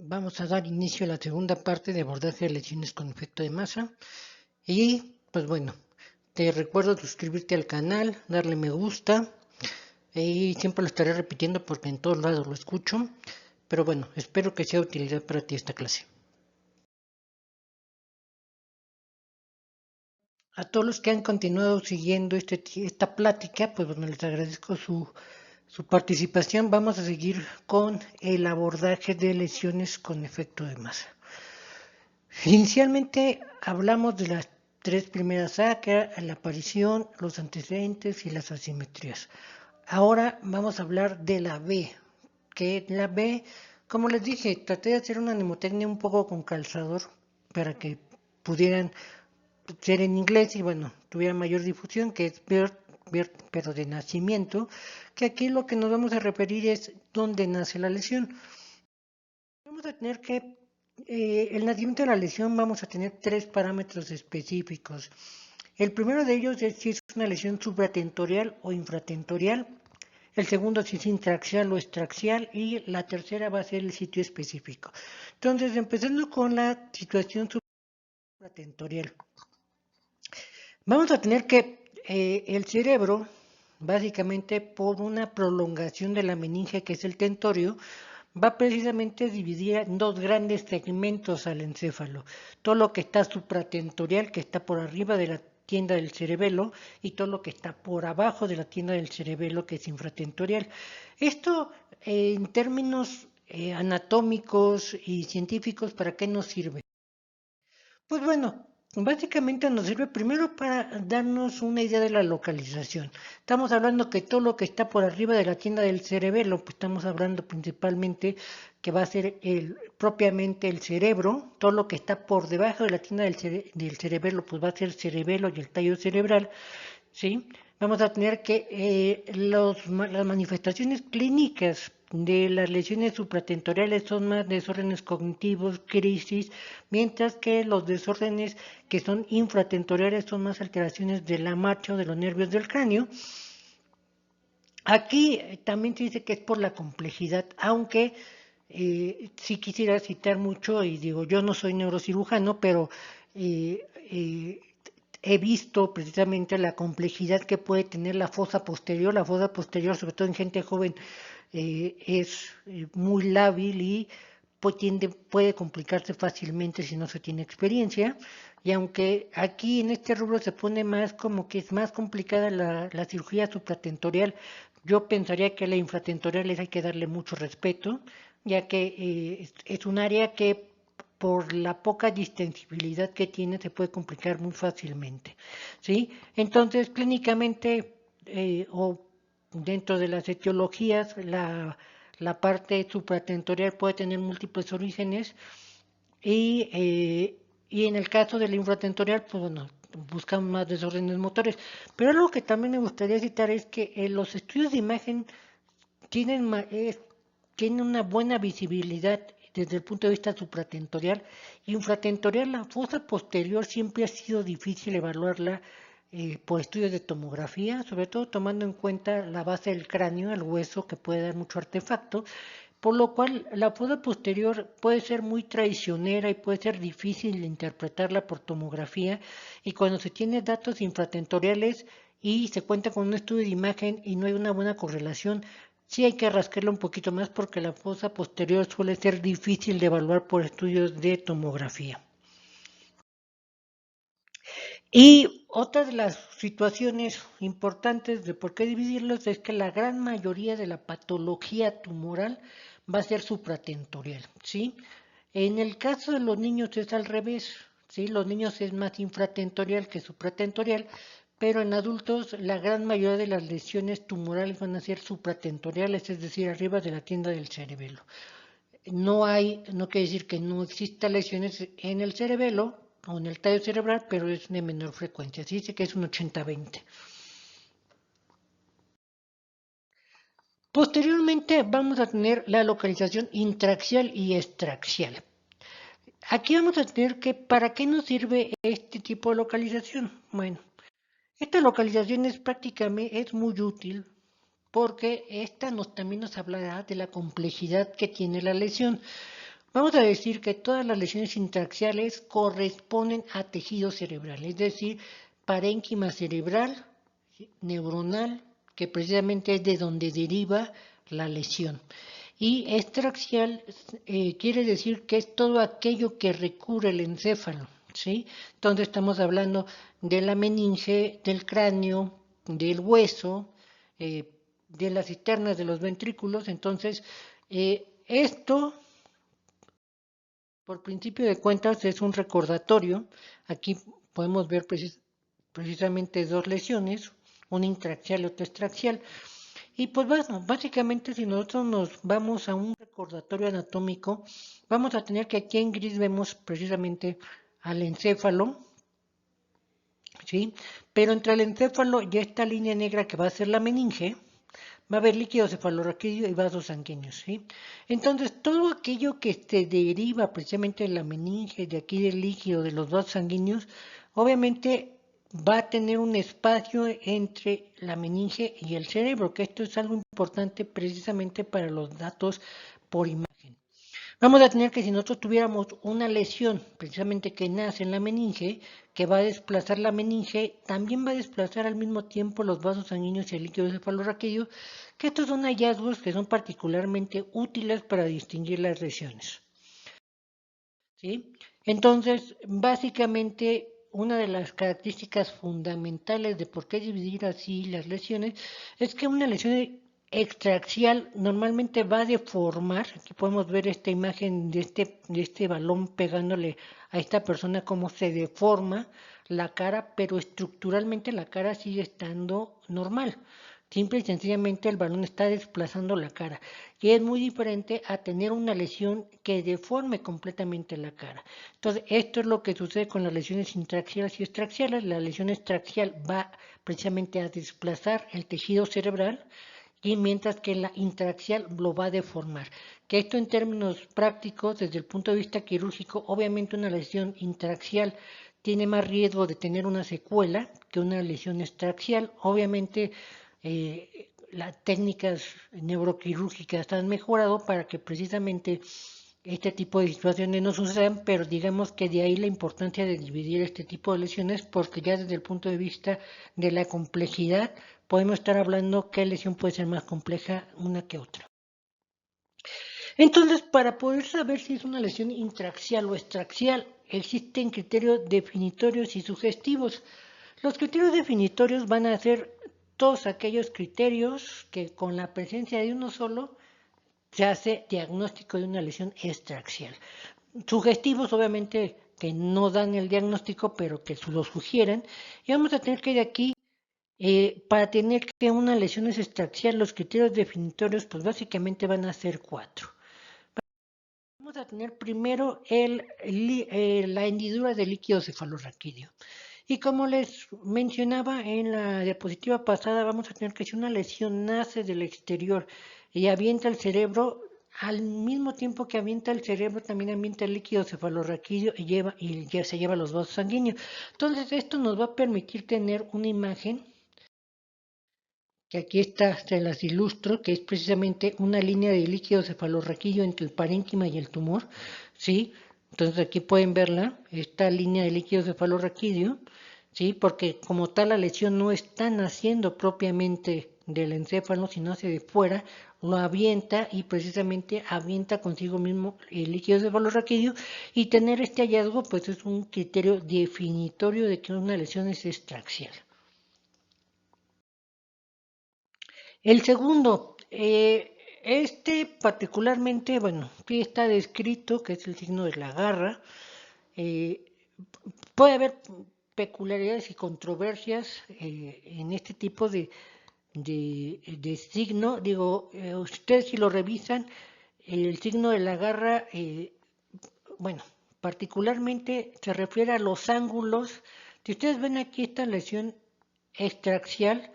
Vamos a dar inicio a la segunda parte de abordaje de lesiones con efecto de masa. Y pues bueno, te recuerdo suscribirte al canal, darle me gusta. Y siempre lo estaré repitiendo porque en todos lados lo escucho. Pero bueno, espero que sea de utilidad para ti esta clase. A todos los que han continuado siguiendo esta plática, pues bueno, les agradezco su participación. Vamos a seguir con el abordaje de lesiones con efecto de masa. Inicialmente hablamos de las tres primeras A, que era la aparición, los antecedentes y las asimetrías. Ahora vamos a hablar de la B, que la B, como les dije, traté de hacer una mnemotecnia un poco con calzador para que pudieran ser en inglés y bueno, tuviera mayor difusión, que es birth, pero de nacimiento, que aquí lo que nos vamos a referir es dónde nace la lesión. Vamos a tener que, el nacimiento de la lesión vamos a tener tres parámetros específicos. El primero de ellos es si es una lesión supratentorial o infratentorial. El segundo si es intraxial o extraxial y la tercera va a ser el sitio específico. Entonces, empezando con la situación supratentorial. Vamos a tener que el cerebro, básicamente por una prolongación de la meninge que es el tentorio, va precisamente a dividir en dos grandes segmentos al encéfalo. Todo lo que está supratentorial, que está por arriba de la tienda del cerebelo, y todo lo que está por abajo de la tienda del cerebelo, que es infratentorial. Esto, en términos anatómicos y científicos, ¿para qué nos sirve? Pues bueno, básicamente nos sirve primero para darnos una idea de la localización. Estamos hablando que todo lo que está por arriba de la tienda del cerebelo, pues estamos hablando principalmente que va a ser propiamente el cerebro, todo lo que está por debajo de la tienda del cerebelo, pues va a ser el cerebelo y el tallo cerebral, ¿sí? Vamos a tener que las manifestaciones clínicas de las lesiones supratentoriales son más desórdenes cognitivos, crisis, mientras que los desórdenes que son infratentoriales son más alteraciones de la marcha o de los nervios del cráneo. Aquí también se dice que es por la complejidad, aunque sí quisiera citar mucho, y digo, yo no soy neurocirujano, pero eh, eh, he visto precisamente la complejidad que puede tener la fosa posterior. La fosa posterior, sobre todo en gente joven, es muy lábil y puede complicarse fácilmente si no se tiene experiencia. Y aunque aquí en este rubro se pone más como que es más complicada la cirugía supratentorial, yo pensaría que a la infratentorial hay que darle mucho respeto, ya que es un área que por la poca distensibilidad que tiene se puede complicar muy fácilmente, ¿sí? Entonces, clínicamente o dentro de las etiologías, la parte supratentorial puede tener múltiples orígenes y en el caso de la infratentorial, pues bueno, buscamos más desórdenes motores. Pero algo que también me gustaría citar es que los estudios de imagen tienen una buena visibilidad desde el punto de vista supratentorial. Infratentorial, la fosa posterior siempre ha sido difícil evaluarla por estudios de tomografía, sobre todo tomando en cuenta la base del cráneo, el hueso, que puede dar mucho artefacto, por lo cual la fosa posterior puede ser muy traicionera y puede ser difícil de interpretarla por tomografía, y cuando se tiene datos infratentoriales y se cuenta con un estudio de imagen y no hay una buena correlación, sí hay que rascarla un poquito más porque la fosa posterior suele ser difícil de evaluar por estudios de tomografía. Y otra de las situaciones importantes de por qué dividirlos es que la gran mayoría de la patología tumoral va a ser supratentorial, ¿sí? En el caso de los niños es al revés, ¿sí? Los niños es más infratentorial que supratentorial, pero en adultos la gran mayoría de las lesiones tumorales van a ser supratentoriales, es decir, arriba de la tienda del cerebelo. No quiere decir que no exista lesiones en el cerebelo o en el tallo cerebral, pero es de menor frecuencia. Se dice que es un 80-20. Posteriormente vamos a tener la localización intraxial y extraxial. Aquí vamos a tener que, ¿para qué nos sirve este tipo de localización? Bueno, esta localización es muy útil porque esta también nos hablará de la complejidad que tiene la lesión. Vamos a decir que todas las lesiones intraxiales corresponden a tejido cerebral, es decir, parénquima cerebral, neuronal, que precisamente es de donde deriva la lesión. Y extraxial quiere decir que es todo aquello que recubre el encéfalo, ¿sí? Entonces estamos hablando de la meninge, del cráneo, del hueso, de las cisternas de los ventrículos. Entonces, esto, por principio de cuentas, es un recordatorio. Aquí podemos ver precisamente dos lesiones, una intraxial y otra extraxial. Y pues bueno, básicamente si nosotros nos vamos a un recordatorio anatómico, vamos a tener que aquí en gris vemos precisamente al encéfalo, ¿sí? Pero entre el encéfalo y esta línea negra que va a ser la meninge, va a haber líquido cefalorraquídeo y vasos sanguíneos, ¿sí? Entonces, todo aquello que se deriva precisamente de la meninge, de aquí del líquido, de los vasos sanguíneos, obviamente va a tener un espacio entre la meninge y el cerebro, que esto es algo importante precisamente para los datos por imagen. Vamos a tener que si nosotros tuviéramos una lesión precisamente que nace en la meninge, que va a desplazar la meninge, también va a desplazar al mismo tiempo los vasos sanguíneos y el líquido cefalorraquídeo, que estos son hallazgos que son particularmente útiles para distinguir las lesiones, ¿sí? Entonces, básicamente, una de las características fundamentales de por qué dividir así las lesiones es que una lesión extraxial normalmente va a deformar. Aquí podemos ver esta imagen de este balón pegándole a esta persona cómo se deforma la cara, pero estructuralmente la cara sigue estando normal. Simple y sencillamente el balón está desplazando la cara. Y es muy diferente a tener una lesión que deforme completamente la cara. Entonces, esto es lo que sucede con las lesiones intraxiales y extraxiales. La lesión extraxial va precisamente a desplazar el tejido cerebral y mientras que la intraxial lo va a deformar. Que esto en términos prácticos, desde el punto de vista quirúrgico, obviamente una lesión intraxial tiene más riesgo de tener una secuela que una lesión extraxial. Obviamente las técnicas neuroquirúrgicas han mejorado para que precisamente este tipo de situaciones no sucedan, pero digamos que de ahí la importancia de dividir este tipo de lesiones, porque ya desde el punto de vista de la complejidad podemos estar hablando qué lesión puede ser más compleja una que otra. Entonces, para poder saber si es una lesión intraxial o extraxial, existen criterios definitorios y sugestivos. Los criterios definitorios van a ser todos aquellos criterios que con la presencia de uno solo se hace diagnóstico de una lesión extraxial. Sugestivos, obviamente, que no dan el diagnóstico, pero que lo sugieren. Y vamos a tener que de aquí, para tener que una lesión es extraxial, los criterios definitorios, pues básicamente van a ser 4. Vamos a tener primero la hendidura del líquido cefalorraquídeo. Y como les mencionaba en la diapositiva pasada, vamos a tener que si una lesión nace del exterior y avienta el cerebro, al mismo tiempo que avienta el cerebro, también avienta el líquido cefalorraquídeo y ya se lleva los vasos sanguíneos. Entonces, esto nos va a permitir tener una imagen que aquí está, se las ilustro, que es precisamente una línea de líquido cefalorraquídeo entre el parénquima y el tumor, ¿sí? Entonces aquí pueden verla, esta línea de líquido cefalorraquídeo, ¿sí? Porque como tal la lesión no está naciendo propiamente del encéfalo, sino hacia de fuera, lo avienta y precisamente avienta consigo mismo el líquido cefalorraquídeo, y tener este hallazgo pues es un criterio definitorio de que una lesión es extraxial. El segundo, este particularmente, bueno, aquí está descrito, que es el signo de la garra. eh, Puede haber peculiaridades y controversias en este tipo de signo. Digo, ustedes si lo revisan, el signo de la garra, bueno, particularmente se refiere a los ángulos. Si ustedes ven aquí esta lesión extraxial,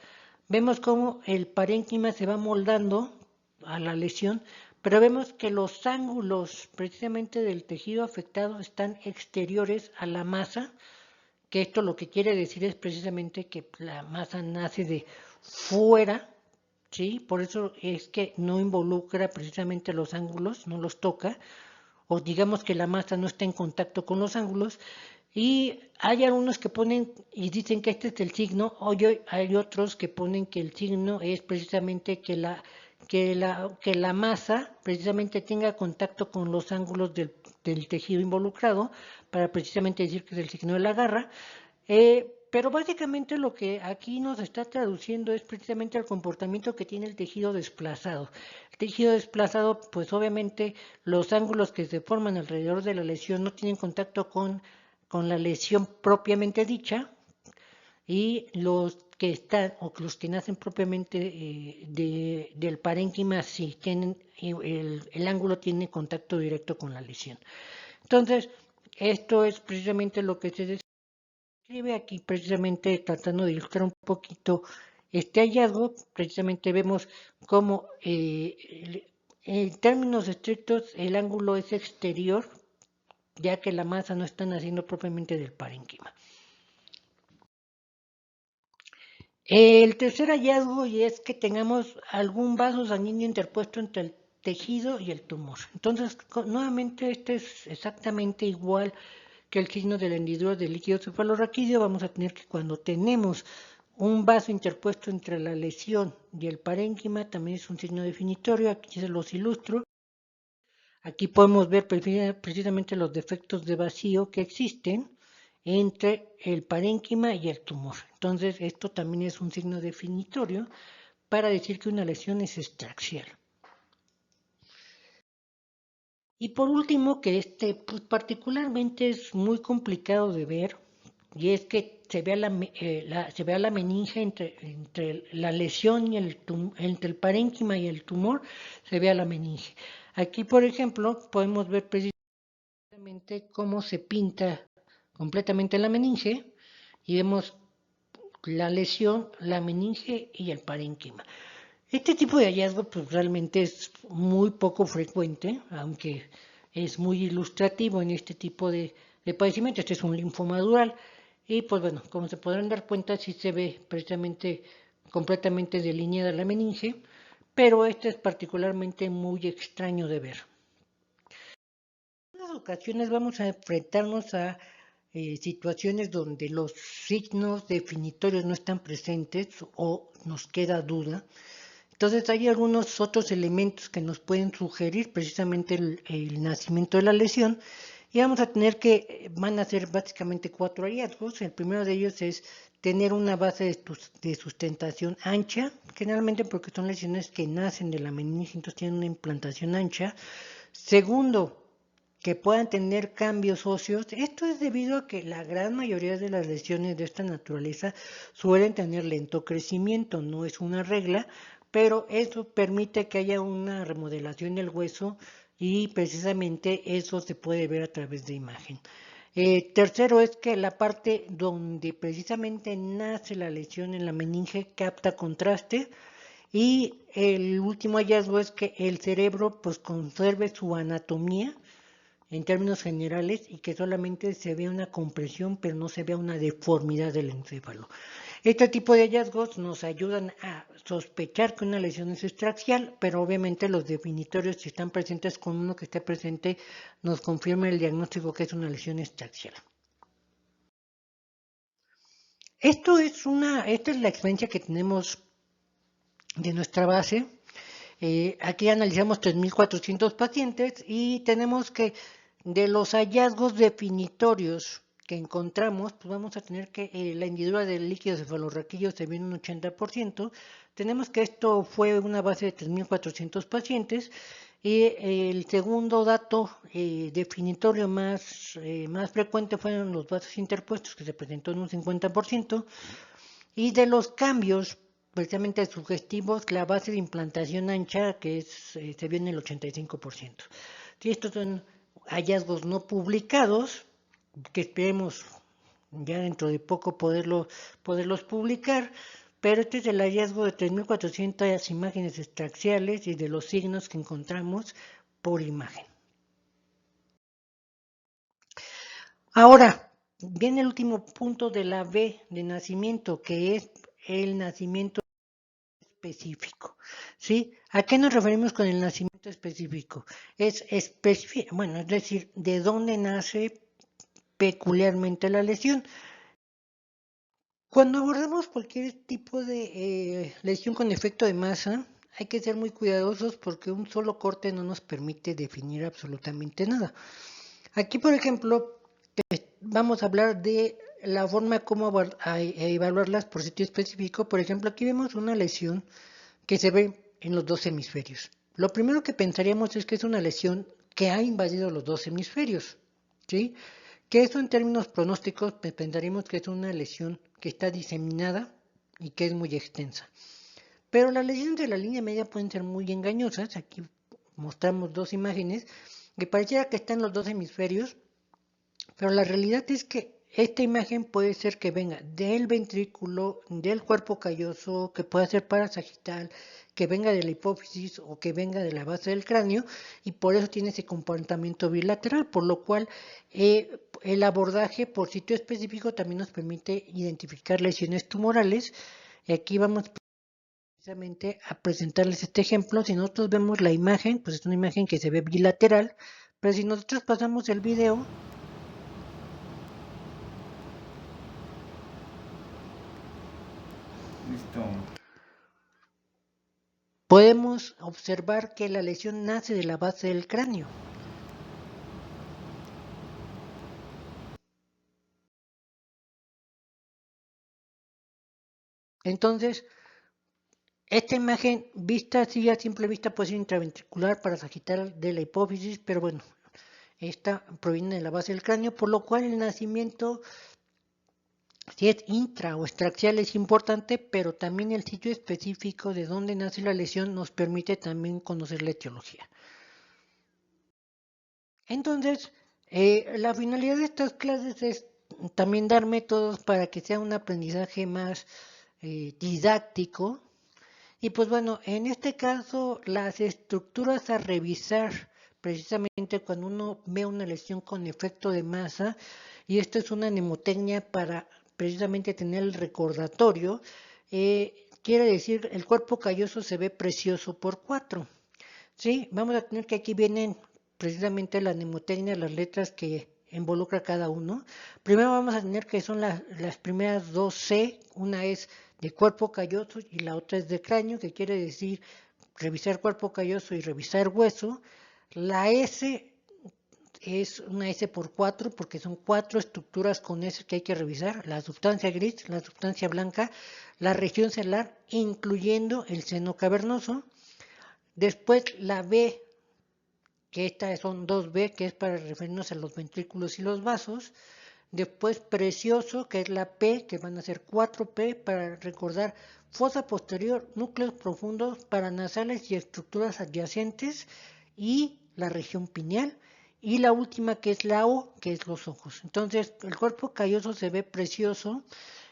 vemos cómo el parénquima se va moldando a la lesión, pero vemos que los ángulos precisamente del tejido afectado están exteriores a la masa, que esto lo que quiere decir es precisamente que la masa nace de fuera, ¿sí? Por eso es que no involucra precisamente los ángulos, no los toca. o digamos que la masa no está en contacto con los ángulos, y hay algunos que ponen y dicen que este es el signo, o hay otros que ponen que el signo es precisamente que la masa precisamente tenga contacto con los ángulos del tejido involucrado, para precisamente decir que es el signo de la garra. Pero básicamente lo que aquí nos está traduciendo es precisamente el comportamiento que tiene el tejido desplazado. El tejido desplazado, pues obviamente los ángulos que se forman alrededor de la lesión no tienen contacto con la lesión propiamente dicha, y los que están o los que nacen propiamente del parénquima sí tienen, el ángulo tiene contacto directo con la lesión. Entonces, esto es precisamente lo que se escribe aquí, precisamente tratando de ilustrar un poquito este hallazgo. Precisamente vemos cómo en términos estrictos el ángulo es exterior, ya que la masa no está naciendo propiamente del parénquima. El tercer hallazgo y es que tengamos algún vaso sanguíneo interpuesto entre el tejido y el tumor. Entonces, nuevamente, este es exactamente igual que el signo de la hendidura del líquido cefalorraquídeo. Vamos a tener que cuando tenemos un vaso interpuesto entre la lesión y el parénquima, también es un signo definitorio. Aquí se los ilustro. Aquí podemos ver precisamente los defectos de vacío que existen entre el parénquima y el tumor. Entonces, esto también es un signo definitorio para decir que una lesión es extraxial. Y por último, que pues, particularmente es muy complicado de ver, y es que se vea la meninge entre la lesión y entre el parénquima y el tumor, se vea la meninge. Aquí, por ejemplo, podemos ver precisamente cómo se pinta completamente la meninge, y vemos la lesión, la meninge y el parénquima. Este tipo de hallazgo pues realmente es muy poco frecuente, aunque es muy ilustrativo en este tipo de padecimiento. Este es un linfoma dural y pues bueno, como se podrán dar cuenta, sí se ve precisamente completamente delineada la meninge, pero este es particularmente muy extraño de ver. En otras ocasiones vamos a enfrentarnos a situaciones donde los signos definitorios no están presentes o nos queda duda. Entonces hay algunos otros elementos que nos pueden sugerir precisamente el nacimiento de la lesión, y vamos a tener que, van a ser básicamente 4 hallazgos. El primero de ellos es tener una base de sustentación ancha, generalmente porque son lesiones que nacen de la meninge, entonces tienen una implantación ancha. Segundo, que puedan tener cambios óseos. Esto es debido a que la gran mayoría de las lesiones de esta naturaleza suelen tener lento crecimiento, no es una regla, pero eso permite que haya una remodelación del hueso, y precisamente eso se puede ver a través de imagen. Tercero es que la parte donde precisamente nace la lesión en la meninge capta contraste, y el último hallazgo es que el cerebro pues conserve su anatomía en términos generales, y que solamente se vea una compresión pero no se vea una deformidad del encéfalo. Este tipo de hallazgos nos ayudan a sospechar que una lesión es extraxial, pero obviamente los definitorios, si están presentes con uno que esté presente, nos confirma el diagnóstico que es una lesión extraxial. Esta es la experiencia que tenemos de nuestra base. Aquí analizamos 3.400 pacientes y tenemos que de los hallazgos definitorios que encontramos, pues vamos a tener que la hendidura del líquido cefalorraquídeo se ve en un 80%. Tenemos que esto fue una base de 3.400 pacientes. Y el segundo dato definitorio más frecuente fueron los vasos interpuestos, que se presentó en un 50%. Y de los cambios precisamente sugestivos, la base de implantación ancha, que se vio en el 85%. Y estos son hallazgos no publicados, que esperemos ya dentro de poco poderlos publicar, pero este es el hallazgo de 3.400 imágenes extraxiales y de los signos que encontramos por imagen. Ahora, viene el último punto de la B de nacimiento, que es el nacimiento específico, ¿sí? ¿A qué nos referimos con el nacimiento específico? Es específico, bueno, es decir, de dónde nace peculiarmente la lesión. Cuando abordamos cualquier tipo de lesión con efecto de masa, hay que ser muy cuidadosos porque un solo corte no nos permite definir absolutamente nada. Aquí, por ejemplo, vamos a hablar de la forma como evaluarlas por sitio específico. Por ejemplo, aquí vemos una lesión que se ve en los dos hemisferios. Lo primero que pensaríamos es que es una lesión que ha invadido los dos hemisferios, ¿sí? Que eso en términos pronósticos pensaríamos que es una lesión que está diseminada y que es muy extensa. Pero las lesiones de la línea media pueden ser muy engañosas. Aquí mostramos dos imágenes que pareciera que están los dos hemisferios, pero la realidad es que esta imagen puede ser que venga del ventrículo, del cuerpo calloso, que pueda ser parasagital, que venga de la hipófisis o que venga de la base del cráneo, y por eso tiene ese comportamiento bilateral, por lo cual el abordaje por sitio específico también nos permite identificar lesiones tumorales. Y aquí vamos precisamente a presentarles este ejemplo. Si nosotros vemos la imagen, pues es una imagen que se ve bilateral, pero si nosotros pasamos el video, Listo. podemos observar que la lesión nace de la base del cráneo. Entonces, esta imagen vista así a simple vista puede ser intraventricular, parasagital de la hipófisis, pero bueno, esta proviene de la base del cráneo, por lo cual el nacimiento, si es intra o extraxial, es importante, pero también el sitio específico de donde nace la lesión nos permite también conocer la etiología. Entonces, la finalidad de estas clases es también dar métodos para que sea un aprendizaje más didáctico. Y pues bueno, en este caso, las estructuras a revisar, precisamente cuando uno ve una lesión con efecto de masa, y esto es una mnemotecnia para precisamente tener el recordatorio, quiere decir el cuerpo calloso se ve precioso por 4. Sí, vamos a tener que aquí vienen precisamente la mnemotecnia, las letras que involucra cada uno. Primero vamos a tener que son las primeras dos C, una es de cuerpo calloso y la otra es de cráneo, que quiere decir revisar cuerpo calloso y revisar hueso. La S es una S por 4 porque son 4 estructuras con S que hay que revisar, la sustancia gris, la sustancia blanca, la región celular, incluyendo el seno cavernoso. Después la B, que estas son 2B, que es para referirnos a los ventrículos y los vasos. Después precioso, que es la P, que van a ser 4P para recordar fosa posterior, núcleos profundos, paranasales y estructuras adyacentes, y la región pineal. Y la última, que es la O, que es los ojos. Entonces, el cuerpo calloso se ve precioso.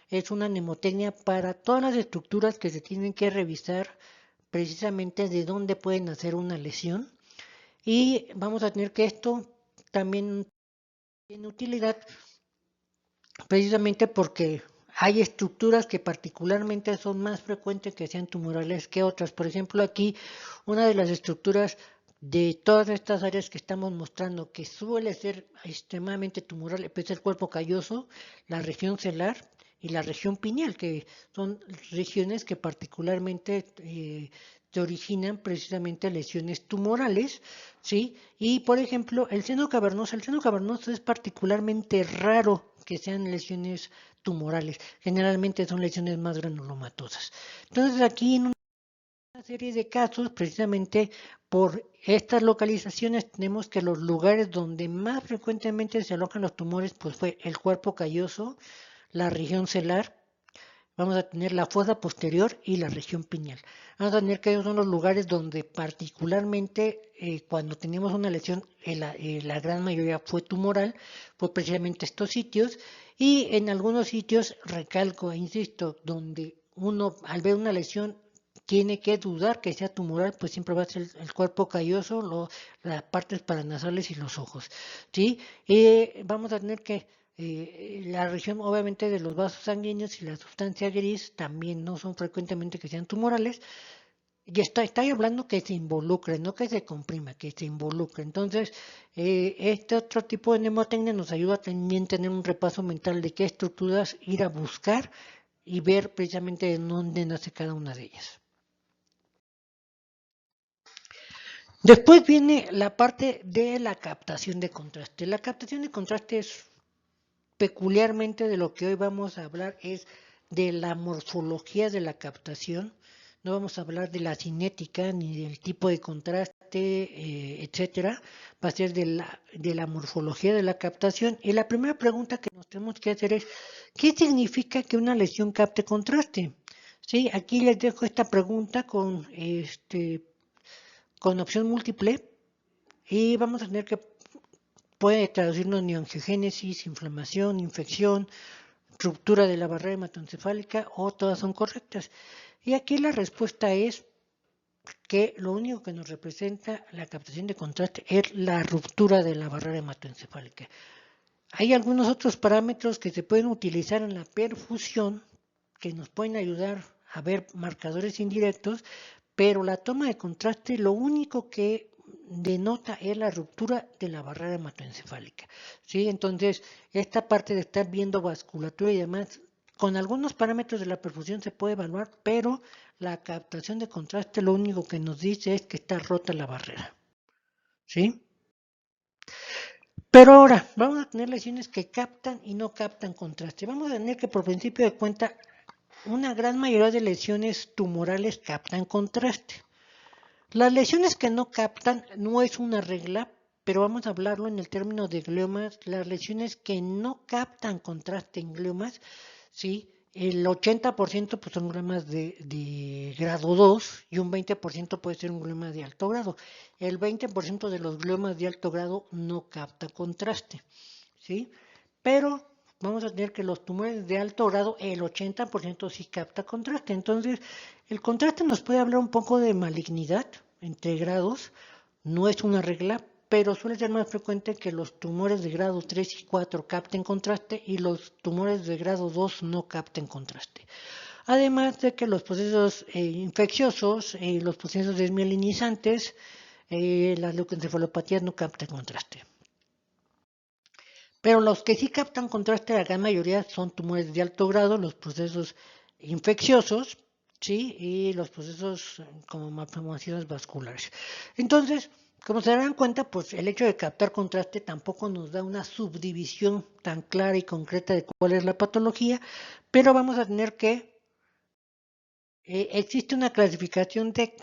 Es una mnemotecnia para todas las estructuras que se tienen que revisar, precisamente de dónde pueden hacer una lesión. Y vamos a tener que esto también tiene utilidad precisamente porque hay estructuras que particularmente son más frecuentes que sean tumorales que otras. Por ejemplo, aquí una de las estructuras de todas estas áreas que estamos mostrando que suele ser extremadamente tumoral es el cuerpo calloso, la región celular y la región pineal, que son regiones que particularmente se originan precisamente lesiones tumorales, ¿sí? Y por ejemplo, el seno cavernoso es particularmente raro que sean lesiones tumorales, generalmente son lesiones más granulomatosas. Entonces aquí en una serie de casos, precisamente por estas localizaciones, tenemos que los lugares donde más frecuentemente se alojan los tumores, pues fue el cuerpo calloso, la región celular, vamos a tener la fosa posterior y la región pineal. Vamos a tener que esos son los lugares donde particularmente cuando teníamos una lesión, la gran mayoría fue tumoral, fue precisamente estos sitios, y en algunos sitios, recalco e insisto, donde uno al ver una lesión tiene que dudar que sea tumoral, pues siempre va a ser el cuerpo calloso, las partes paranasales y los ojos, ¿sí? Vamos a tener que La región obviamente de los vasos sanguíneos y la sustancia gris también no son frecuentemente que sean tumorales. Y estoy hablando que se involucre, no que se comprima, que se involucre. Entonces, este otro tipo de mnemotecnia nos ayuda también a tener un repaso mental de qué estructuras ir a buscar y ver precisamente en dónde nace cada una de ellas. Después viene la parte de la captación de contraste. La captación de contraste es peculiarmente de lo que hoy vamos a hablar, es de la morfología de la captación. No vamos a hablar de la cinética ni del tipo de contraste, etcétera. Va a ser de la morfología de la captación. Y la primera pregunta que nos tenemos que hacer es, ¿qué significa que una lesión capte contraste? Sí, aquí les dejo esta pregunta con opción múltiple y vamos a tener que puede traducirnos neoangiogénesis, inflamación, infección, ruptura de la barrera hematoencefálica o todas son correctas. Y aquí la respuesta es que lo único que nos representa la captación de contraste es la ruptura de la barrera hematoencefálica. Hay algunos otros parámetros que se pueden utilizar en la perfusión que nos pueden ayudar a ver marcadores indirectos, pero la toma de contraste lo único que denota es la ruptura de la barrera hematoencefálica. ¿Sí? Entonces, esta parte de estar viendo vasculatura y demás, con algunos parámetros de la perfusión se puede evaluar, pero la captación de contraste lo único que nos dice es que está rota la barrera. ¿Sí? Pero ahora vamos a tener lesiones que captan y no captan contraste. Vamos a tener que por principio de cuenta una gran mayoría de lesiones tumorales captan contraste. Las lesiones que no captan no es una regla, pero vamos a hablarlo en el término de gliomas. Las lesiones que no captan contraste en gliomas, ¿sí? El 80% pues son gliomas de grado 2 y un 20% puede ser un glioma de alto grado. El 20% de los gliomas de alto grado no capta contraste, ¿sí? Pero vamos a tener que los tumores de alto grado, el 80% sí capta contraste. Entonces, el contraste nos puede hablar un poco de malignidad entre grados, no es una regla, pero suele ser más frecuente que los tumores de grado 3 y 4 capten contraste y los tumores de grado 2 no capten contraste. Además de que los procesos infecciosos, los procesos desmielinizantes, las leucoencefalopatías no captan contraste. Pero los que sí captan contraste, la gran mayoría son tumores de alto grado, los procesos infecciosos, ¿sí? Y los procesos como malformaciones vasculares. Entonces, como se darán cuenta, pues el hecho de captar contraste tampoco nos da una subdivisión tan clara y concreta de cuál es la patología, pero vamos a tener que existe una clasificación de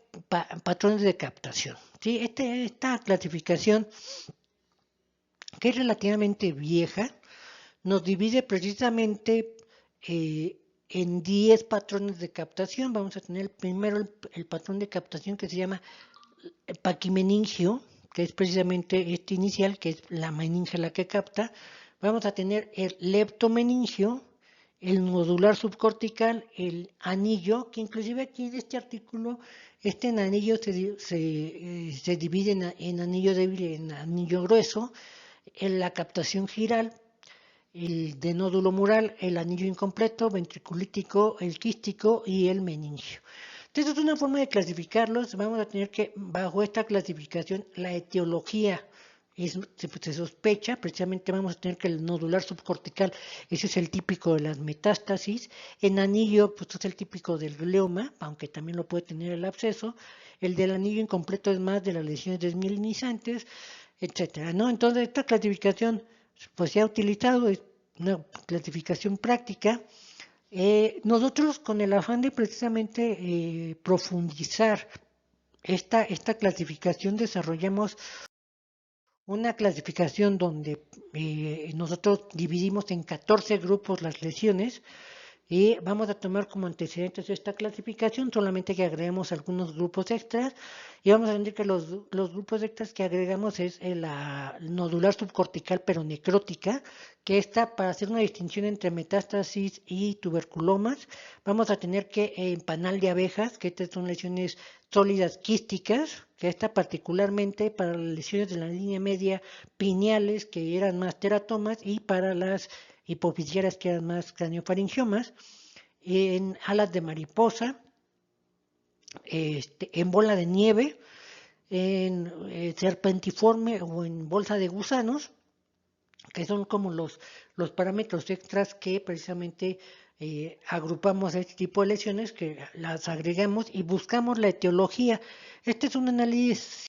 patrones de captación. ¿Sí? Esta clasificación, que es relativamente vieja, nos divide precisamente en 10 patrones de captación. Vamos a tener primero el patrón de captación que se llama paquimeningio, que es precisamente este inicial, que es la meninge la que capta. Vamos a tener el leptomeningio, el nodular subcortical, el anillo, que inclusive aquí en este artículo, este anillo se divide en anillo débil y en anillo grueso, en la captación giral, el de nódulo mural, el anillo incompleto, ventriculítico, el quístico y el meningio. Entonces, es una forma de clasificarlos. Vamos a tener que, bajo esta clasificación, la etiología se sospecha, precisamente vamos a tener que el nodular subcortical, ese es el típico de las metástasis, en anillo, pues es el típico del glioma, aunque también lo puede tener el absceso, el del anillo incompleto es más de las lesiones desmielinizantes, etcétera, ¿no? Entonces, esta clasificación pues se ha utilizado, es una clasificación práctica. Nosotros con el afán de precisamente profundizar esta clasificación desarrollamos una clasificación donde nosotros dividimos en 14 grupos las lesiones y vamos a tomar como antecedentes esta clasificación, solamente que agregamos algunos grupos extras y vamos a entender que los grupos extras que agregamos es la nodular subcortical pero necrótica, que está para hacer una distinción entre metástasis y tuberculomas. Vamos a tener que en panal de abejas, que estas son lesiones sólidas quísticas, que está particularmente para las lesiones de la línea media pineales, que eran más teratomas, y para las hipofisiaras, que eran más craniofaringiomas, en alas de mariposa, en bola de nieve, en serpentiforme o en bolsa de gusanos, que son como los parámetros extras que precisamente agrupamos a este tipo de lesiones, que las agregamos y buscamos la etiología. Este es un análisis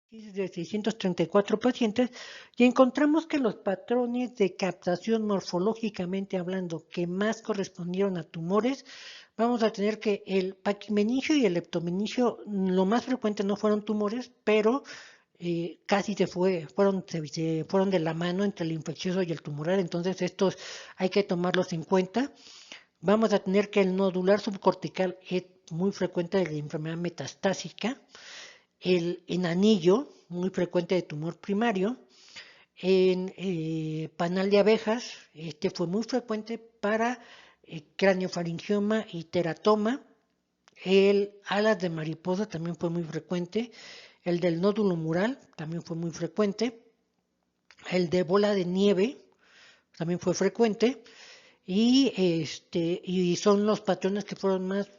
de 634 pacientes y encontramos que los patrones de captación morfológicamente hablando que más correspondieron a tumores, vamos a tener que el paquimeningio y el leptomeningio lo más frecuente no fueron tumores, pero casi se fueron de la mano entre el infeccioso y el tumoral, entonces estos hay que tomarlos en cuenta. Vamos a tener que el nodular subcortical es muy frecuente de la enfermedad metastásica, el en anillo, muy frecuente de tumor primario, en panal de abejas, este fue muy frecuente para craniofaringioma y teratoma, el alas de mariposa también fue muy frecuente, el del nódulo mural también fue muy frecuente, el de bola de nieve también fue frecuente, y son los patrones que fueron más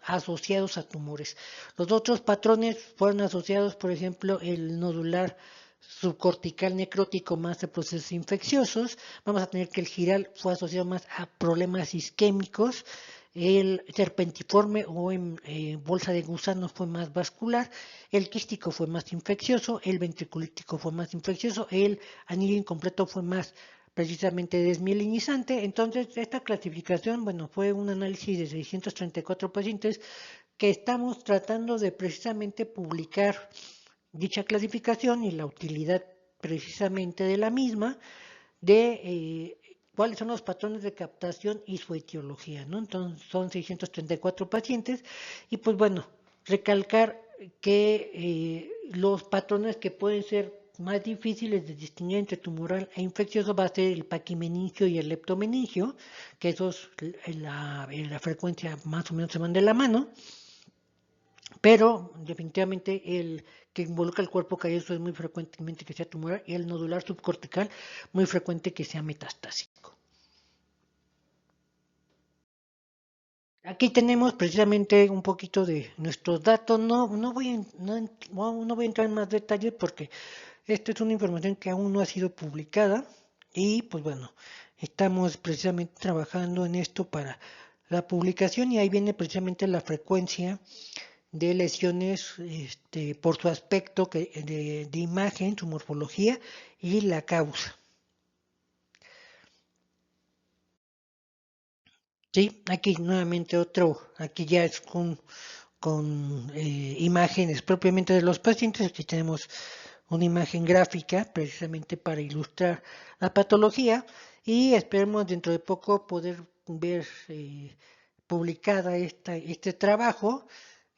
asociados a tumores. Los otros patrones fueron asociados, por ejemplo, el nodular subcortical necrótico más a procesos infecciosos. Vamos a tener que el giral fue asociado más a problemas isquémicos. El serpentiforme o en bolsa de gusanos fue más vascular, el quístico fue más infeccioso, el ventriculítico fue más infeccioso, el anillo incompleto fue más precisamente desmielinizante. Entonces, esta clasificación, bueno, fue un análisis de 634 pacientes que estamos tratando de precisamente publicar dicha clasificación y la utilidad precisamente de la misma, de cuáles son los patrones de captación y su etiología, ¿no? Entonces, son 634 pacientes y pues bueno, recalcar que los patrones que pueden ser más difíciles de distinguir entre tumoral e infeccioso va a ser el paquimeningio y el leptomeningio, que esos en la frecuencia más o menos se van de la mano, pero definitivamente el que involucra el cuerpo calloso es muy frecuentemente que sea tumoral y el nodular subcortical muy frecuente que sea metastásico. Aquí tenemos precisamente un poquito de nuestros datos. No voy a entrar en más detalles porque esta es una información que aún no ha sido publicada y pues bueno, estamos precisamente trabajando en esto para la publicación y ahí viene precisamente la frecuencia de lesiones por su aspecto de imagen, su morfología y la causa. Sí, aquí nuevamente aquí ya es con imágenes propiamente de los pacientes. Aquí tenemos una imagen gráfica precisamente para ilustrar la patología y esperemos dentro de poco poder ver publicada este trabajo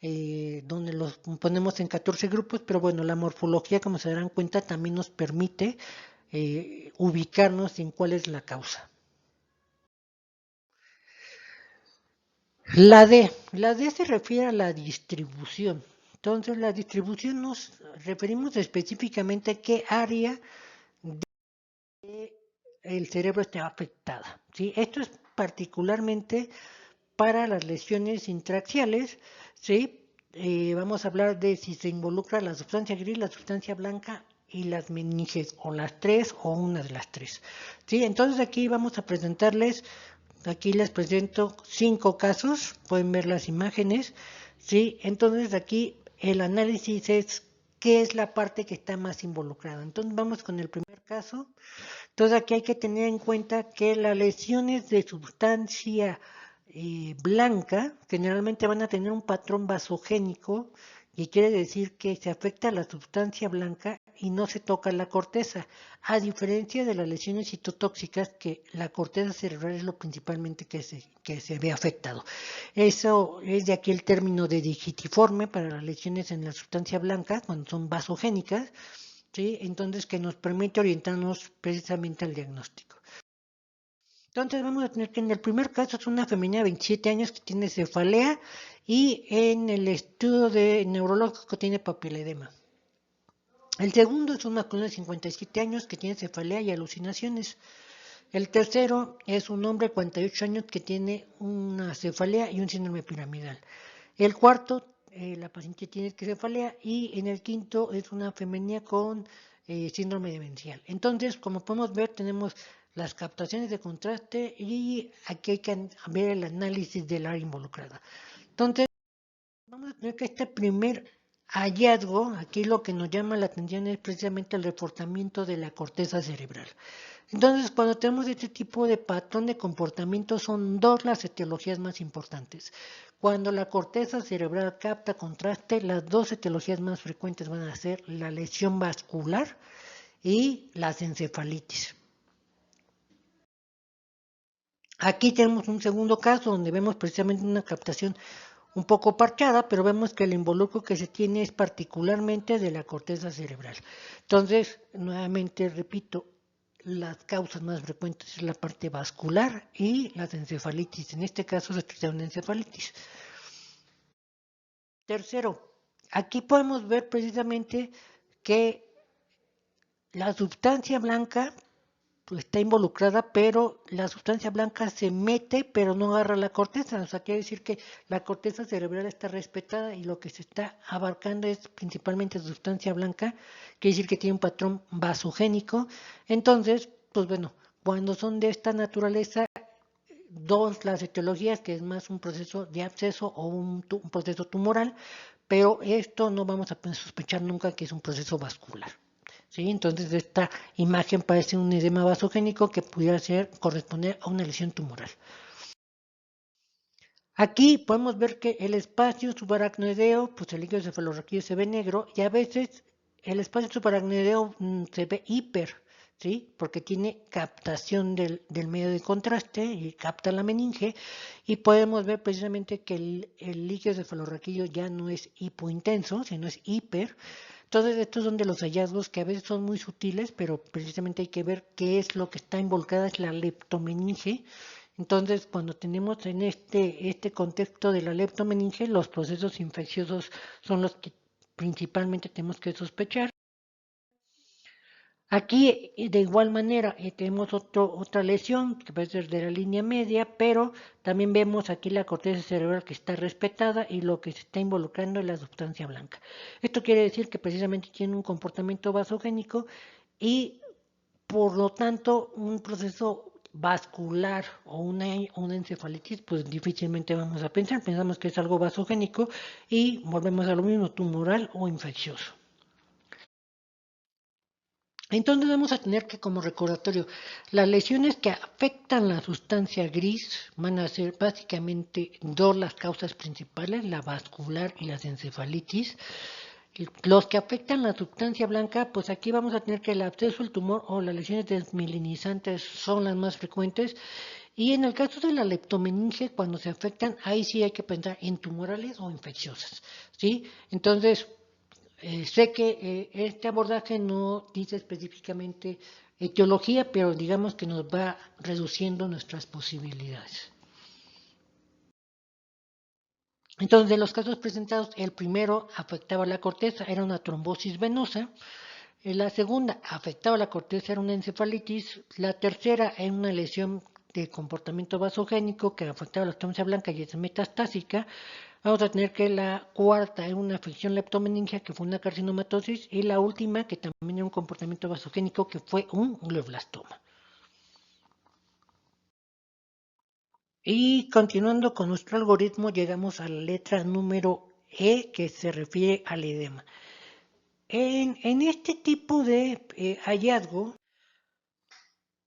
donde los ponemos en 14 grupos, pero bueno, la morfología, como se darán cuenta, también nos permite ubicarnos en cuál es la causa. La D se refiere a la distribución. Entonces, la distribución nos referimos específicamente a qué área del cerebro está afectada, ¿sí? Esto es particularmente para las lesiones intraxiales, ¿sí? Vamos a hablar de si se involucra la sustancia gris, la sustancia blanca y las meninges, o las tres o una de las tres, ¿sí? Entonces aquí vamos a presentarles. Aquí les presento 5 casos, pueden ver las imágenes, ¿sí? Entonces aquí el análisis es qué es la parte que está más involucrada. Entonces vamos con el primer caso. Entonces aquí hay que tener en cuenta que las lesiones de sustancia blanca generalmente van a tener un patrón vasogénico y quiere decir que se afecta la sustancia blanca y no se toca la corteza, a diferencia de las lesiones citotóxicas que la corteza cerebral es lo principalmente que se ve afectado. Eso es de aquí el término de digitiforme para las lesiones en la sustancia blanca cuando son vasogénicas, ¿sí? Entonces que nos permite orientarnos precisamente al diagnóstico. Entonces vamos a tener que en el primer caso es una femenina de 27 años que tiene cefalea y en el estudio neurológico tiene papiledema. El segundo es un masculino de 57 años que tiene cefalea y alucinaciones. El tercero es un hombre de 48 años que tiene una cefalea y un síndrome piramidal. El cuarto, la paciente tiene cefalea y en el quinto es una femenina con síndrome demencial. Entonces, como podemos ver, tenemos las captaciones de contraste y aquí hay que ver el análisis del área involucrada. Entonces, vamos a tener que este primer hallazgo, aquí lo que nos llama la atención es precisamente el reforzamiento de la corteza cerebral. Entonces, cuando tenemos este tipo de patrón de comportamiento, son dos las etiologías más importantes. Cuando la corteza cerebral capta contraste, las dos etiologías más frecuentes van a ser la lesión vascular y las encefalitis. Aquí tenemos un segundo caso donde vemos precisamente una captación un poco parchada, pero vemos que el involucro que se tiene es particularmente de la corteza cerebral. Entonces, nuevamente repito, las causas más frecuentes es la parte vascular y las encefalitis. En este caso se trata de una encefalitis. Tercero, aquí podemos ver precisamente que la sustancia blanca está involucrada, pero la sustancia blanca se mete, pero no agarra la corteza. O sea, quiere decir que la corteza cerebral está respetada y lo que se está abarcando es principalmente sustancia blanca, quiere decir que tiene un patrón vasogénico. Entonces, pues bueno, cuando son de esta naturaleza, dos, las etiologías, que es más un proceso de absceso o un proceso tumoral, pero esto no vamos a sospechar nunca que es un proceso vascular. ¿Sí? Entonces esta imagen parece un edema vasogénico que pudiera corresponder a una lesión tumoral. Aquí podemos ver que el espacio subaracnoideo, pues el líquido cefalorraquídeo se ve negro y a veces el espacio subaracnoideo se ve hiper, ¿sí? Porque tiene captación del medio de contraste y capta la meninge y podemos ver precisamente que el líquido cefalorraquídeo ya no es hipointenso, sino es hiper. Entonces estos son de los hallazgos que a veces son muy sutiles, pero precisamente hay que ver qué es lo que está involucrada, es la leptomeninge. Entonces, cuando tenemos en este contexto de la leptomeninge, los procesos infecciosos son los que principalmente tenemos que sospechar. Aquí, de igual manera, tenemos otra lesión que puede ser de la línea media, pero también vemos aquí la corteza cerebral que está respetada y lo que se está involucrando es la sustancia blanca. Esto quiere decir que precisamente tiene un comportamiento vasogénico y, por lo tanto, un proceso vascular o una encefalitis, pues difícilmente vamos a pensar. Pensamos que es algo vasogénico y volvemos a lo mismo, tumoral o infeccioso. Entonces vamos a tener que, como recordatorio, las lesiones que afectan la sustancia gris van a ser básicamente dos las causas principales, la vascular y las encefalitis. Los que afectan la sustancia blanca, pues aquí vamos a tener que el absceso, el tumor o las lesiones desmielinizantes son las más frecuentes. Y en el caso de la leptomeninge, cuando se afectan, ahí sí hay que pensar en tumorales o infecciosas, ¿sí? Entonces, sé que este abordaje no dice específicamente etiología, pero digamos que nos va reduciendo nuestras posibilidades. Entonces, de los casos presentados, el primero afectaba la corteza, era una trombosis venosa. La segunda afectaba la corteza, era una encefalitis. La tercera era una lesión de comportamiento vasogénico que afectaba la sustancia blanca y es metastásica. Vamos a tener que la cuarta es una afección leptomeningia que fue una carcinomatosis y la última que también era un comportamiento vasogénico que fue un glioblastoma. Y continuando con nuestro algoritmo llegamos a la letra número E que se refiere al edema. En este tipo de hallazgo,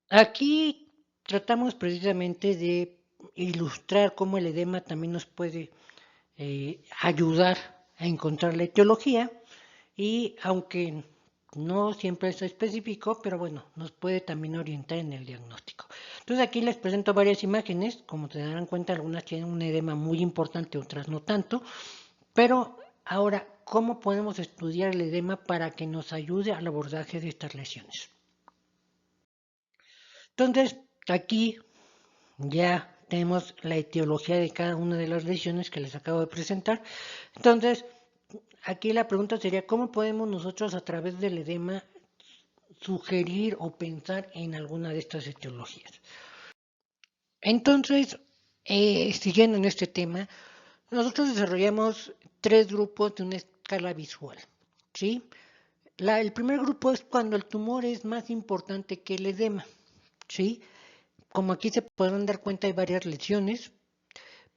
aquí tratamos precisamente de ilustrar cómo el edema también nos puede ayudar a encontrar la etiología y aunque No siempre es específico, pero bueno, nos puede también orientar en el diagnóstico. Entonces aquí les presento varias imágenes, como se darán cuenta, algunas tienen un edema muy importante, otras no tanto, pero ahora, ¿cómo podemos estudiar el edema para que nos ayude al abordaje de estas lesiones? Entonces, aquí ya tenemos la etiología de cada una de las lesiones que les acabo de presentar. Entonces, aquí la pregunta sería, ¿cómo podemos nosotros a través del edema sugerir o pensar en alguna de estas etiologías? Entonces, siguiendo en este tema, nosotros desarrollamos tres grupos de una escala visual, ¿sí? El primer grupo es cuando el tumor es más importante que el edema, ¿sí? Como aquí se podrán dar cuenta, hay varias lesiones,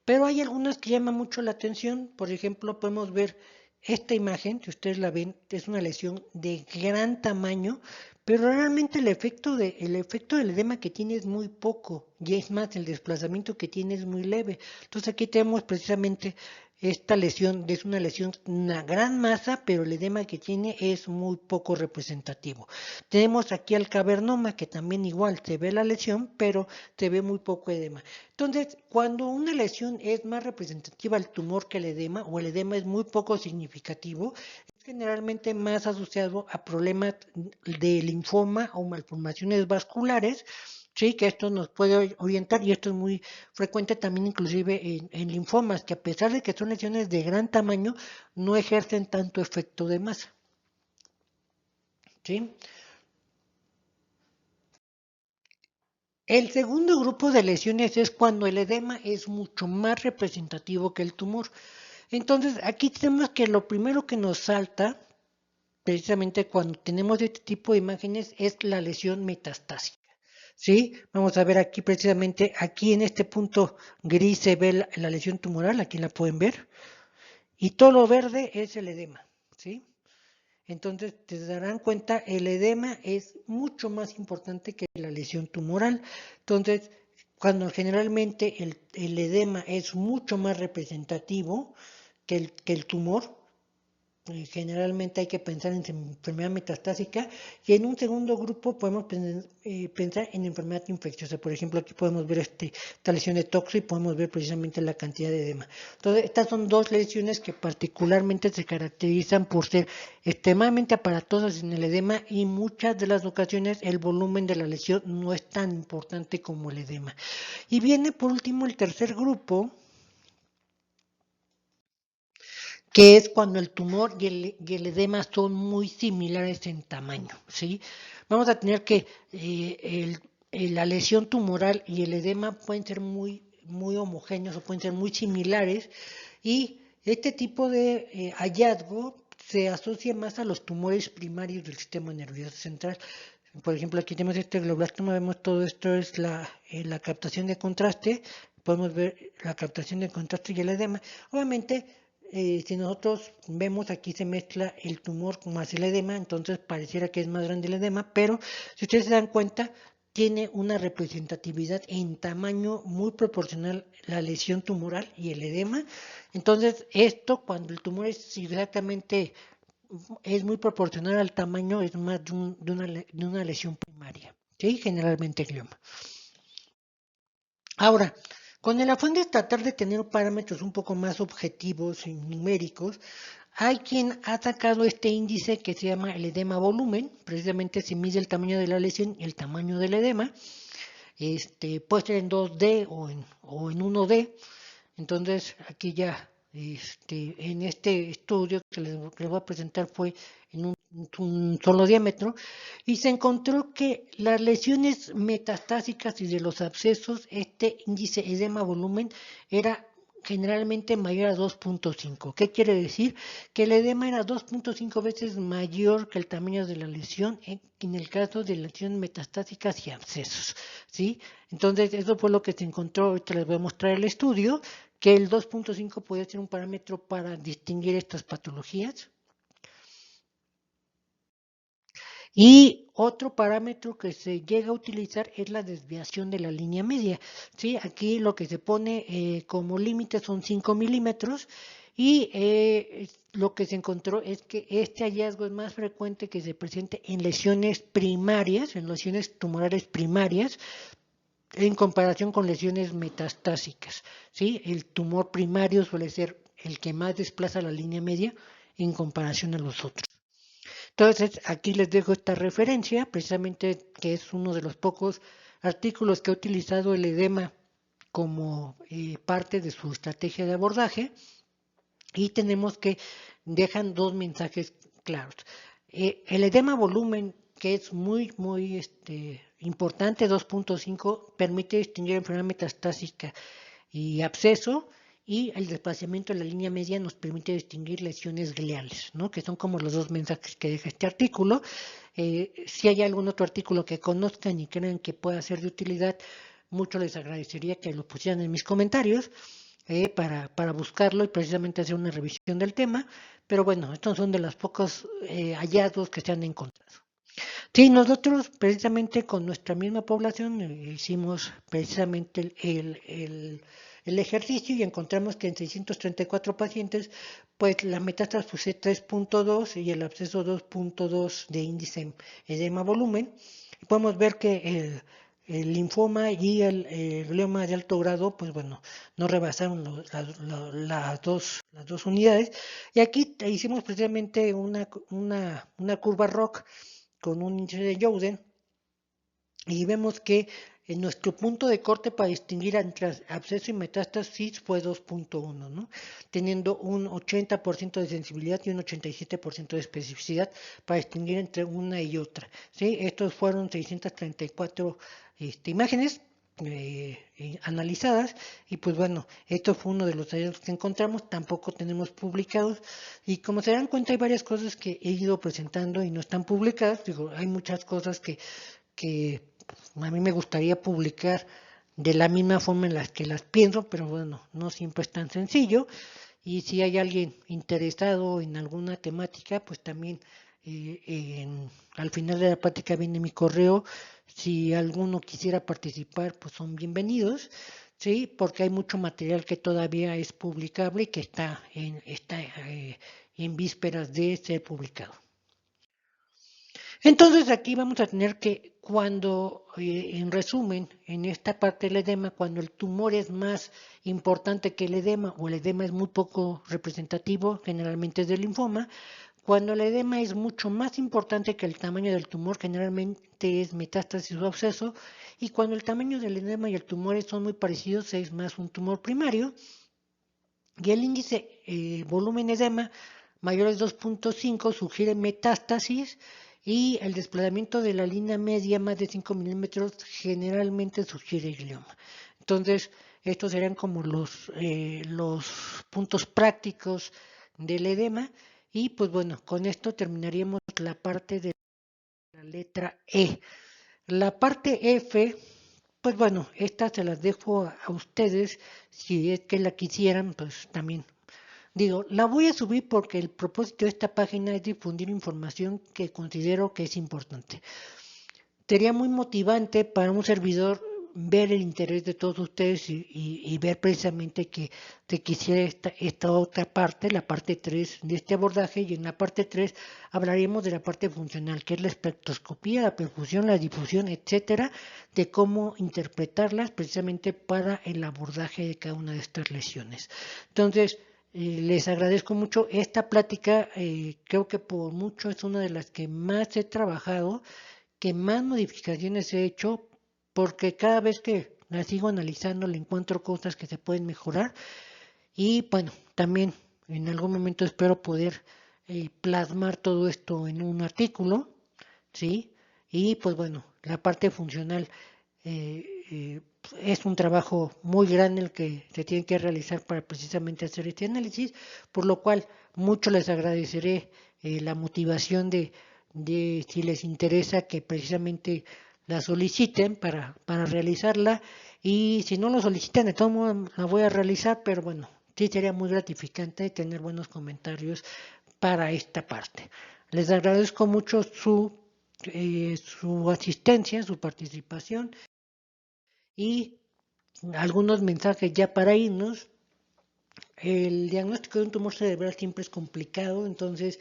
pero hay algunas que llaman mucho la atención. Por ejemplo, podemos ver esta imagen, si ustedes la ven, es una lesión de gran tamaño, pero realmente el efecto del edema que tiene es muy poco, y es más, el desplazamiento que tiene es muy leve. Entonces aquí tenemos precisamente esta lesión, es una lesión, una gran masa, pero el edema que tiene es muy poco representativo. Tenemos aquí al cavernoma, que también igual se ve la lesión, pero se ve muy poco edema. Entonces, cuando una lesión es más representativa al tumor que el edema, o el edema es muy poco significativo, es generalmente más asociado a problemas de linfoma o malformaciones vasculares, sí, que esto nos puede orientar, y esto es muy frecuente también inclusive en linfomas, que a pesar de que son lesiones de gran tamaño, no ejercen tanto efecto de masa, ¿sí? El segundo grupo de lesiones es cuando el edema es mucho más representativo que el tumor. Entonces, aquí tenemos que lo primero que nos salta, precisamente cuando tenemos este tipo de imágenes, es la lesión metastásica. ¿Sí? Vamos a ver aquí precisamente, aquí en este punto gris se ve la lesión tumoral, aquí la pueden ver, y todo lo verde es el edema, ¿sí? Entonces, te darán cuenta, el edema es mucho más importante que la lesión tumoral. Entonces, cuando generalmente el edema es mucho más representativo que el tumor, generalmente hay que pensar en enfermedad metastásica, y en un segundo grupo podemos pensar en enfermedad infecciosa. Por ejemplo, aquí podemos ver esta lesión de toxo y podemos ver precisamente la cantidad de edema. Entonces, estas son dos lesiones que particularmente se caracterizan por ser extremadamente aparatosas en el edema, y muchas de las ocasiones el volumen de la lesión no es tan importante como el edema. Y viene por último el tercer grupo, que es cuando el tumor y el edema son muy similares en tamaño, ¿sí? Vamos a tener que la lesión tumoral y el edema pueden ser muy homogéneos o pueden ser muy similares, y este tipo de hallazgo se asocia más a los tumores primarios del sistema nervioso central. Por ejemplo, aquí tenemos este glioblastoma, vemos todo esto es la captación de contraste, podemos ver la captación de contraste y el edema. Obviamente, si nosotros vemos aquí se mezcla el tumor más el edema, entonces pareciera que es más grande el edema, pero si ustedes se dan cuenta, tiene una representatividad en tamaño muy proporcional la lesión tumoral y el edema. Entonces, esto cuando el tumor es muy proporcional al tamaño, es más de una lesión primaria, ¿sí? Generalmente glioma. Ahora, con el afán de tratar de tener parámetros un poco más objetivos y numéricos, hay quien ha sacado este índice que se llama el edema volumen. Precisamente se mide el tamaño de la lesión y el tamaño del edema. Puede ser en 2D o en 1D. Entonces, aquí ya, en este estudio que les voy a presentar fue en un solo diámetro, y se encontró que las lesiones metastásicas y de los abscesos, este índice edema volumen era generalmente mayor a 2.5. ¿Qué quiere decir? Que el edema era 2.5 veces mayor que el tamaño de la lesión en el caso de lesiones metastásicas y abscesos, ¿sí? Entonces, eso fue lo que se encontró. Ahorita les voy a mostrar el estudio, que el 2.5 puede ser un parámetro para distinguir estas patologías. Y otro parámetro que se llega a utilizar es la desviación de la línea media, ¿sí? Aquí lo que se pone como límite son 5 milímetros, y lo que se encontró es que este hallazgo es más frecuente que se presente en lesiones primarias, en lesiones tumorales primarias, en comparación con lesiones metastásicas, ¿sí? El tumor primario suele ser el que más desplaza la línea media en comparación a los otros. Entonces, aquí les dejo esta referencia, precisamente que es uno de los pocos artículos que ha utilizado el edema como parte de su estrategia de abordaje, y tenemos que dejan dos mensajes claros. El edema volumen, que es muy importante, 2.5, permite distinguir enfermedad metastásica y absceso, y el desplazamiento de la línea media nos permite distinguir lesiones gliales, ¿no? Que son como los dos mensajes que deja este artículo. Si hay algún otro artículo que conozcan y crean que pueda ser de utilidad, mucho les agradecería que lo pusieran en mis comentarios para buscarlo y precisamente hacer una revisión del tema. Pero bueno, estos son de los pocos hallazgos que se han encontrado. Sí, nosotros precisamente con nuestra misma población hicimos precisamente el ejercicio y encontramos que en 634 pacientes, pues la metástasis fue 3.2 y el absceso 2.2 de índice edema volumen. Y podemos ver que el linfoma y el glioma de alto grado, pues bueno, no rebasaron las dos unidades. Y aquí hicimos precisamente una curva ROC con un índice de Youden y vemos que en nuestro punto de corte para distinguir entre absceso y metástasis fue 2.1, ¿no? Teniendo un 80% de sensibilidad y un 87% de especificidad para distinguir entre una y otra, ¿sí? Estos fueron 634 imágenes analizadas, y pues bueno, esto fue uno de los hallazgos que encontramos. Tampoco tenemos publicados, y como se dan cuenta hay varias cosas que he ido presentando y no están publicadas. Digo, hay muchas cosas que a mí me gustaría publicar de la misma forma en las que las pienso, pero bueno, no siempre es tan sencillo. Y si hay alguien interesado en alguna temática, pues también al final de la práctica viene mi correo. Si alguno quisiera participar, pues son bienvenidos, ¿sí? Porque hay mucho material que todavía es publicable y que está en vísperas de ser publicado. Entonces aquí vamos a tener que cuando, en resumen, en esta parte del edema, cuando el tumor es más importante que el edema o el edema es muy poco representativo, generalmente es del linfoma. Cuando el edema es mucho más importante que el tamaño del tumor, generalmente es metástasis o absceso. Y cuando el tamaño del edema y el tumor son muy parecidos, es más un tumor primario. Y el índice volumen edema mayor de 2.5 sugiere metástasis, y el desplazamiento de la línea media más de 5 milímetros generalmente sugiere glioma. Entonces, estos serían como los puntos prácticos del edema. Y pues bueno, con esto terminaríamos la parte de la letra E. La parte F, pues bueno, estas se las dejo a ustedes. Si es que la quisieran, pues también digo, la voy a subir porque el propósito de esta página es difundir información que considero que es importante. Sería muy motivante para un servidor ver el interés de todos ustedes y ver precisamente que se quisiera esta otra parte, la parte 3 de este abordaje. Y en la parte 3 hablaremos de la parte funcional, que es la espectroscopía, la perfusión, la difusión, etcétera, de cómo interpretarlas precisamente para el abordaje de cada una de estas lesiones. Entonces, les agradezco mucho esta plática. Creo que por mucho es una de las que más he trabajado, que más modificaciones he hecho, porque cada vez que la sigo analizando le encuentro cosas que se pueden mejorar. Y bueno, también en algún momento espero poder plasmar todo esto en un artículo, ¿sí? Y pues bueno, la parte funcional es un trabajo muy grande el que se tiene que realizar para precisamente hacer este análisis, por lo cual mucho les agradeceré la motivación de si les interesa que precisamente la soliciten para realizarla. Y si no lo solicitan, de todos modos la voy a realizar, pero bueno, sí sería muy gratificante tener buenos comentarios para esta parte. Les agradezco mucho su asistencia, su participación, y algunos mensajes ya para irnos. el diagnóstico de un tumor cerebral siempre es complicado, entonces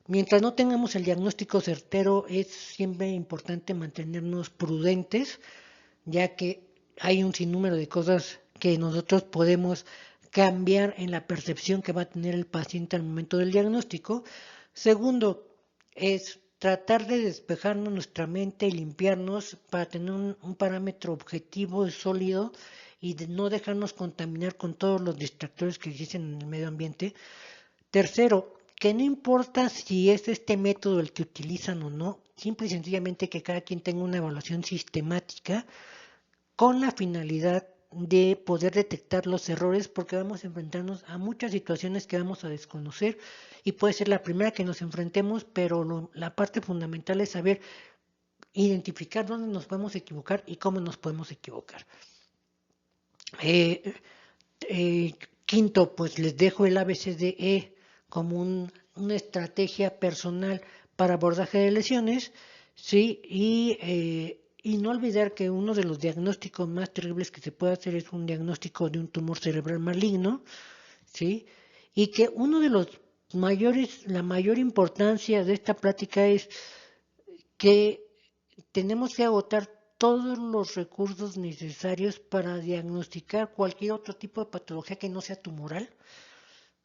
mientras no tengamos el diagnóstico certero es siempre importante mantenernos prudentes, ya que hay un sinnúmero de cosas que nosotros podemos cambiar en la percepción que va a tener el paciente al momento del diagnóstico. Segundo, es tratar de despejarnos nuestra mente y limpiarnos para tener un parámetro objetivo y sólido y de no dejarnos contaminar con todos los distractores que existen en el medio ambiente. Tercero, que no importa si es este método el que utilizan o no, simple y sencillamente que cada quien tenga una evaluación sistemática con la finalidad de poder detectar los errores porque vamos a enfrentarnos a muchas situaciones que vamos a desconocer y puede ser la primera que nos enfrentemos, pero la parte fundamental es saber identificar dónde nos podemos equivocar y cómo nos podemos equivocar. Eh, Quinto, pues les dejo el ABCDE como una estrategia personal para abordaje de lesiones, ¿sí? Y no olvidar que uno de los diagnósticos más terribles que se puede hacer es un diagnóstico de un tumor cerebral maligno, ¿sí? Y que uno de los la mayor importancia de esta plática es que tenemos que agotar todos los recursos necesarios para diagnosticar cualquier otro tipo de patología que no sea tumoral,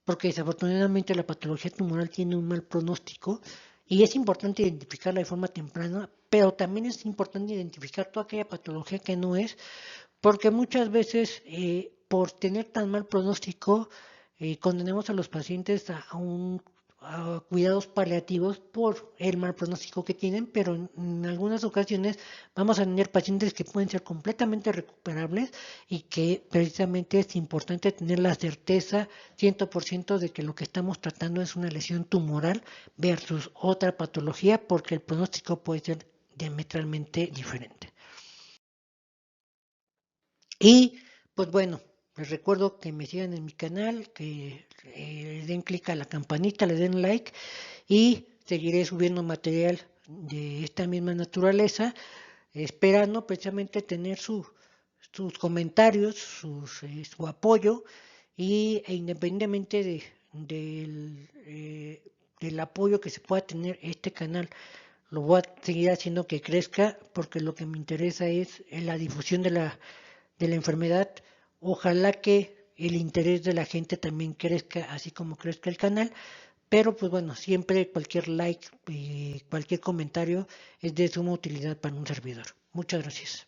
porque desafortunadamente la patología tumoral tiene un mal pronóstico y es importante identificarla de forma temprana, pero también es importante identificar toda aquella patología que no es, porque muchas veces por tener tan mal pronóstico condenamos a los pacientes a cuidados paliativos por el mal pronóstico que tienen, pero en algunas ocasiones vamos a tener pacientes que pueden ser completamente recuperables y que precisamente es importante tener la certeza 100% de que lo que estamos tratando es una lesión tumoral versus otra patología, porque el pronóstico puede ser diametralmente diferente. Y pues bueno, les recuerdo que me sigan en mi canal, que le den clic a la campanita, le den like y seguiré subiendo material de esta misma naturaleza, esperando precisamente tener sus comentarios, su apoyo e independientemente del apoyo que se pueda tener este canal, lo voy a seguir haciendo que crezca porque lo que me interesa es la difusión de la enfermedad. Ojalá que el interés de la gente también crezca, así como crezca el canal. Pero pues bueno, siempre cualquier like y cualquier comentario es de suma utilidad para un servidor. Muchas gracias.